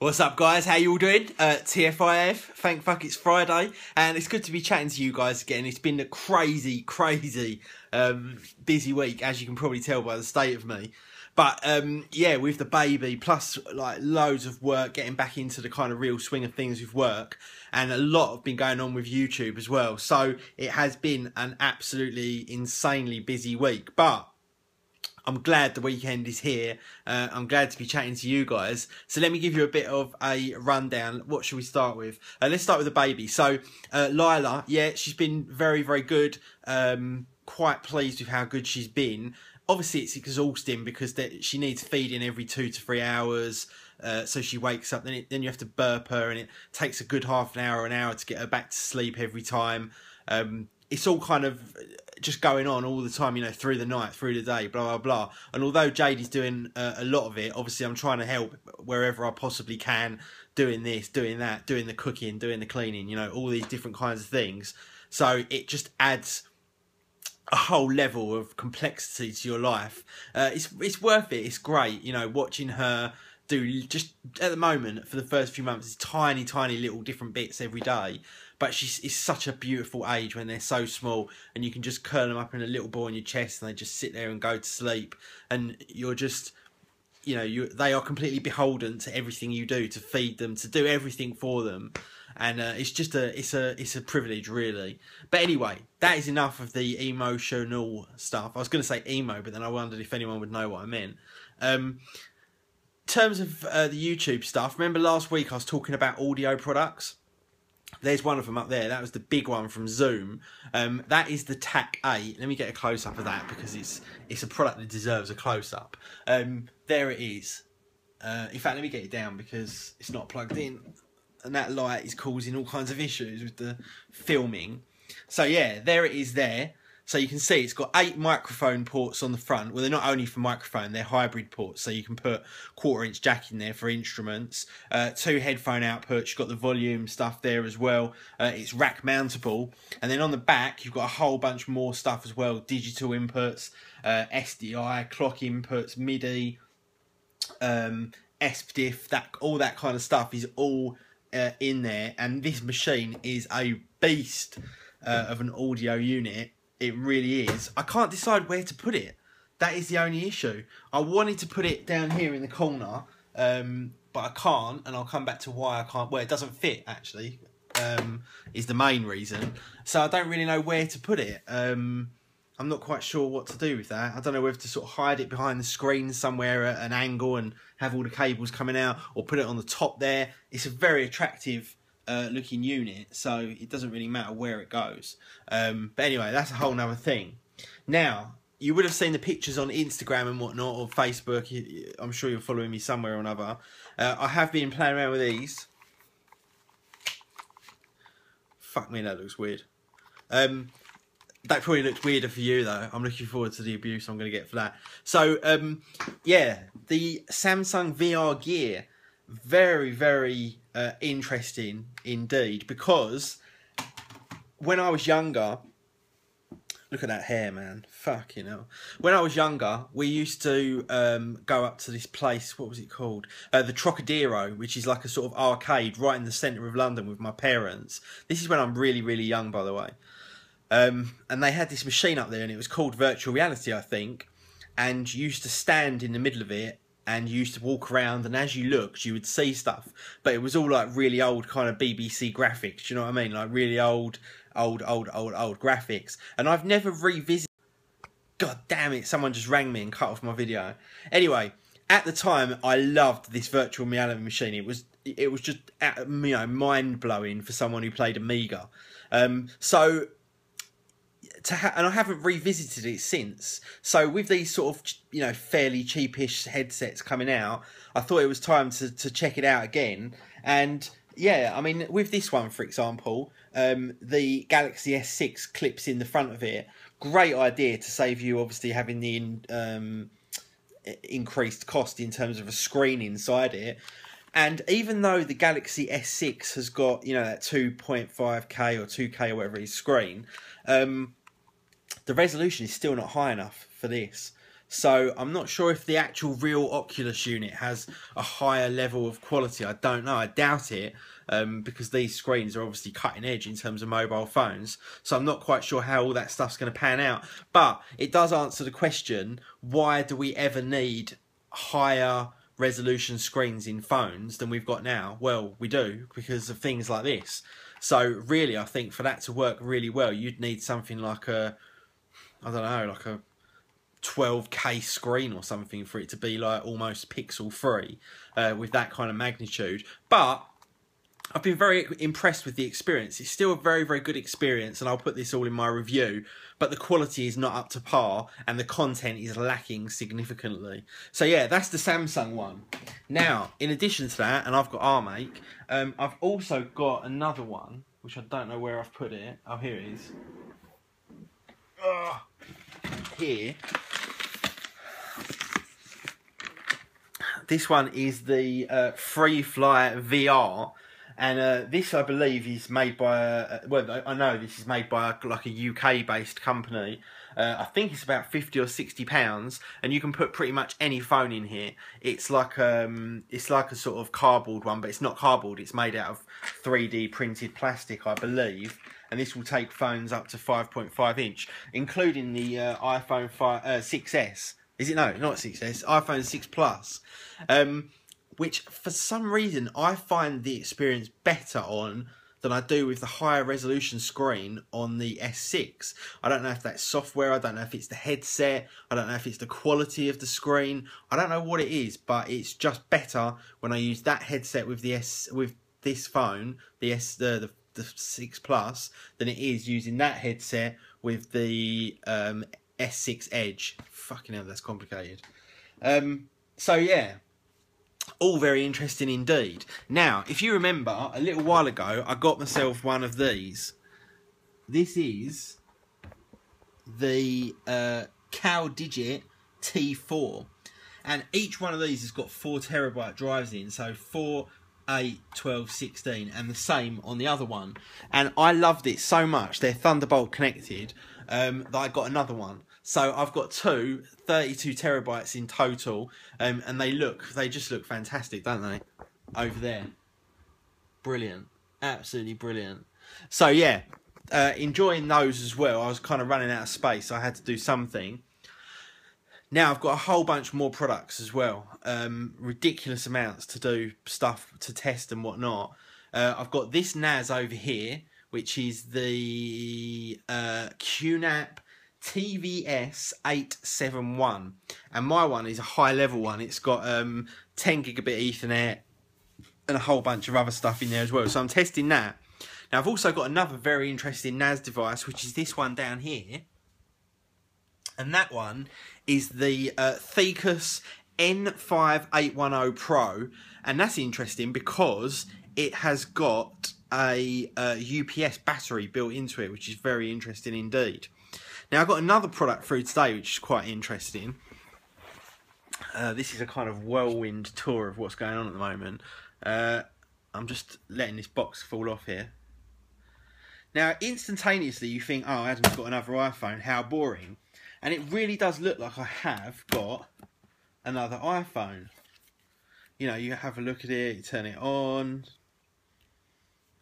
What's up, guys? How you all doing? TFIF, thank fuck it's Friday, and it's good to be chatting to you guys again. It's been a crazy busy week, as you can probably tell by the state of me. But yeah, with the baby, plus like loads of work, getting back into the kind of real swing of things with work, and a lot have been going on with YouTube as well. So it has been an absolutely insanely busy week, but I'm glad the weekend is here. I'm glad to be chatting to you guys. So let me give you a bit of a rundown. What should we start with? Let's start with the baby. So Lila, yeah, she's been very good. Quite pleased with how good she's been. Obviously, it's exhausting because she needs feeding every 2 to 3 hours. So she wakes up, then you have to burp her, and it takes a good half an hour to get her back to sleep every time. It's all kind of just going on all the time, you know, through the night, through the day, blah, blah, blah. And although Jadie's doing a lot of it, obviously I'm trying to help wherever I possibly can, doing this, doing that, doing the cooking, doing the cleaning, you know, all these different kinds of things. So it just adds a whole level of complexity to your life. It's worth it. It's great, you know, watching her do just at the moment for the first few months, it's tiny little different bits every day. But it's such a beautiful age when they're so small, and you can just curl them up in a little ball on your chest, and they just sit there and go to sleep, and you're just, you know, they are completely beholden to everything you do, to feed them, to do everything for them, and it's just it's a privilege, really. But anyway, that is enough of the emotional stuff. I was going to say emo, but then I wondered if anyone would know what I meant. In terms of the YouTube stuff, remember last week I was talking about audio products? There's one of them up there. That was the big one from Zoom. That is the TAC 8. Let me get a close-up of that because it's a product that deserves a close-up. There it is. In fact, let me get it down because it's not plugged in. And that light is causing all kinds of issues with the filming. So yeah, there it is there. So you can see it's got 8 microphone ports on the front. Well, they're not only for microphone, they're hybrid ports. So you can put 1/4-inch jack in there for instruments. 2 headphone outputs. You've got the volume stuff there as well. It's rack mountable. And then on the back, you've got a whole bunch more stuff as well. Digital inputs, SDI, clock inputs, MIDI, SPDIF, all that kind of stuff is all in there. And this machine is a beast of an audio unit. It really is. I can't decide where to put it. That is the only issue. I wanted to put it down here in the corner, but I can't, and I'll come back to why I can't. Well, it doesn't fit, actually, is the main reason. So I don't really know where to put it. I'm not quite sure what to do with that. I don't know whether to sort of hide it behind the screen somewhere at an angle and have all the cables coming out, or put it on the top there. It's a very attractive looking unit, so it doesn't really matter where it goes. But anyway, that's a whole nother thing. Now, you would have seen the pictures on Instagram and whatnot, or Facebook. I'm sure you're following me somewhere or another. I have been playing around with these. Fuck me, that looks weird. That probably looks weirder for you, though. I'm looking forward to the abuse I'm going to get for that. So, yeah, the Samsung VR Gear. Very interesting indeed, because when I was younger, look at that hair, man, fucking hell. When I was younger, we used to go up to this place, what was it called? The Trocadero, which is like a sort of arcade right in the centre of London with my parents. This is when I'm really young, by the way. And they had this machine up there, and it was called virtual reality, I think, and you used to stand in the middle of it, and you used to walk around, and as you looked, you would see stuff. But it was all like really old kind of BBC graphics, do you know what I mean? Like really old graphics. And I've never revisited... God damn it, someone just rang me and cut off my video. Anyway, at the time, I loved this virtual reality machine. It was just, you know, mind-blowing for someone who played Amiga. And I haven't revisited it since. So with these sort of, you know, fairly cheapish headsets coming out, I thought it was time to check it out again. And yeah, I mean, with this one, for example, the Galaxy S6 clips in the front of it. Great idea to save you, obviously, having the increased cost in terms of a screen inside it. And even though the Galaxy S6 has got, you know, that 2.5K or 2K or whatever it is screen, the resolution is still not high enough for this. So I'm not sure if the actual real Oculus unit has a higher level of quality. I don't know. I doubt it, because these screens are obviously cutting edge in terms of mobile phones. So I'm not quite sure how all that stuff's going to pan out. But it does answer the question, why do we ever need higher resolution screens in phones than we've got now? Well, we do, because of things like this. So really, I think for that to work really well, you'd need something like a, I don't know, like a 12K screen or something for it to be like almost pixel free, with that kind of magnitude. But I've been very impressed with the experience. It's still a very, very good experience, and I'll put this all in my review, but the quality is not up to par and the content is lacking significantly. So yeah, that's the Samsung one. Now, in addition to that, and I've got Armake, I've also got another one, which I don't know where I've put it. Oh, here it is. Here. This one is the FreeFly VR, and this I believe is made by well, I know this is made by like a UK based company. I think it's about £50 or £60, and you can put pretty much any phone in here. It's like a sort of cardboard one, but it's not cardboard. It's made out of 3D printed plastic, I believe. And this will take phones up to 5.5 inch, including the iPhone 6S. Is it? No, not 6S. iPhone 6 Plus. Which, for some reason, I find the experience better on than I do with the higher resolution screen on the S6. I don't know if that's software. I don't know if it's the headset. I don't know if it's the quality of the screen. I don't know what it is, but it's just better when I use that headset with this phone, the 6 Plus, than it is using that headset with the S6 Edge. Fucking hell, that's complicated. So yeah, all very interesting indeed. Now, if you remember, a little while ago, I got myself one of these. This is the CalDigit T4. And each one of these has got 4TB drives in, so 4, 8, 12, 16, and the same on the other one. And I loved it so much, they're Thunderbolt connected, that I got another one. So I've got 32 terabytes in total, and they just look fantastic, don't they? Over there. Brilliant. Absolutely brilliant. So yeah, enjoying those as well. I was kind of running out of space, so I had to do something. Now I've got a whole bunch more products as well. Ridiculous amounts to do stuff to test and whatnot. I've got this NAS over here, which is the QNAP TVS 871, and my one is a high level one. It's got 10 gigabit Ethernet and a whole bunch of other stuff in there as well, so I'm testing that. Now I've also got another very interesting NAS device, which is this one down here, and that one is the Thecus N5810 Pro, and that's interesting because it has got a UPS battery built into it, which is very interesting indeed. Now, I've got another product through today, which is quite interesting. This is a kind of whirlwind tour of what's going on at the moment. I'm just letting this box fall off here. Now, instantaneously, you think, oh, Adam's got another iPhone, how boring. And it really does look like I have got another iPhone. You know, you have a look at it, you turn it on.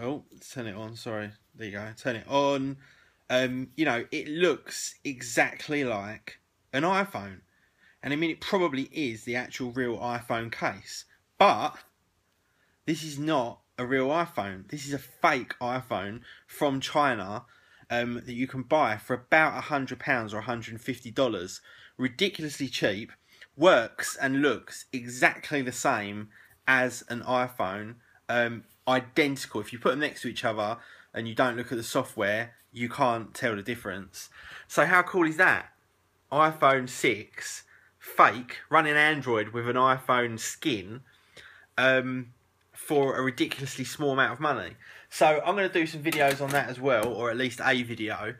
Oh, let's turn it on, sorry. There you go, turn it on. You know, it looks exactly like an iPhone. And I mean, it probably is the actual real iPhone case. But this is not a real iPhone. This is a fake iPhone from China that you can buy for about £100 or $150. Ridiculously cheap. Works and looks exactly the same as an iPhone. Identical. If you put them next to each other and you don't look at the software, you can't tell the difference. So how cool is that? iPhone 6, fake, running Android with an iPhone skin, for a ridiculously small amount of money. So I'm going to do some videos on that as well, or at least a video,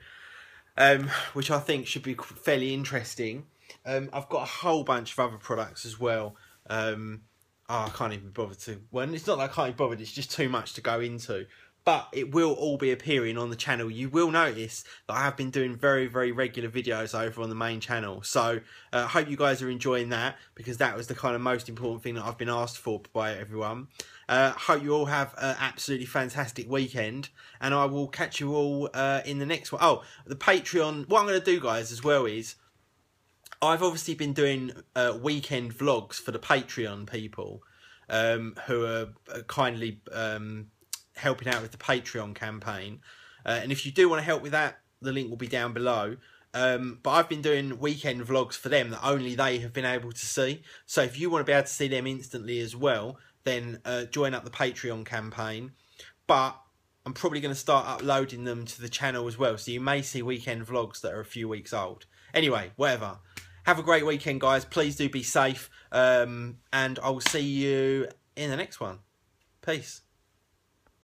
which I think should be fairly interesting. I've got a whole bunch of other products as well. I can't even bother to... Well, it's not that I can't be bothered, it's just too much to go into. but it will all be appearing on the channel. You will notice that I have been doing very, very regular videos over on the main channel. So I hope you guys are enjoying that, because that was the kind of most important thing that I've been asked for by everyone. Hope you all have an absolutely fantastic weekend, and I will catch you all in the next one. Oh, the Patreon. What I'm going to do, guys, as well is I've obviously been doing weekend vlogs for the Patreon people who are kindly helping out with the Patreon campaign. And if you do want to help with that, the link will be down below. But I've been doing weekend vlogs for them that only they have been able to see. So if you want to be able to see them instantly as well, then join up the Patreon campaign. But I'm probably going to start uploading them to the channel as well. So you may see weekend vlogs that are a few weeks old. Anyway, whatever. Have a great weekend, guys. Please do be safe. And I will see you in the next one. Peace.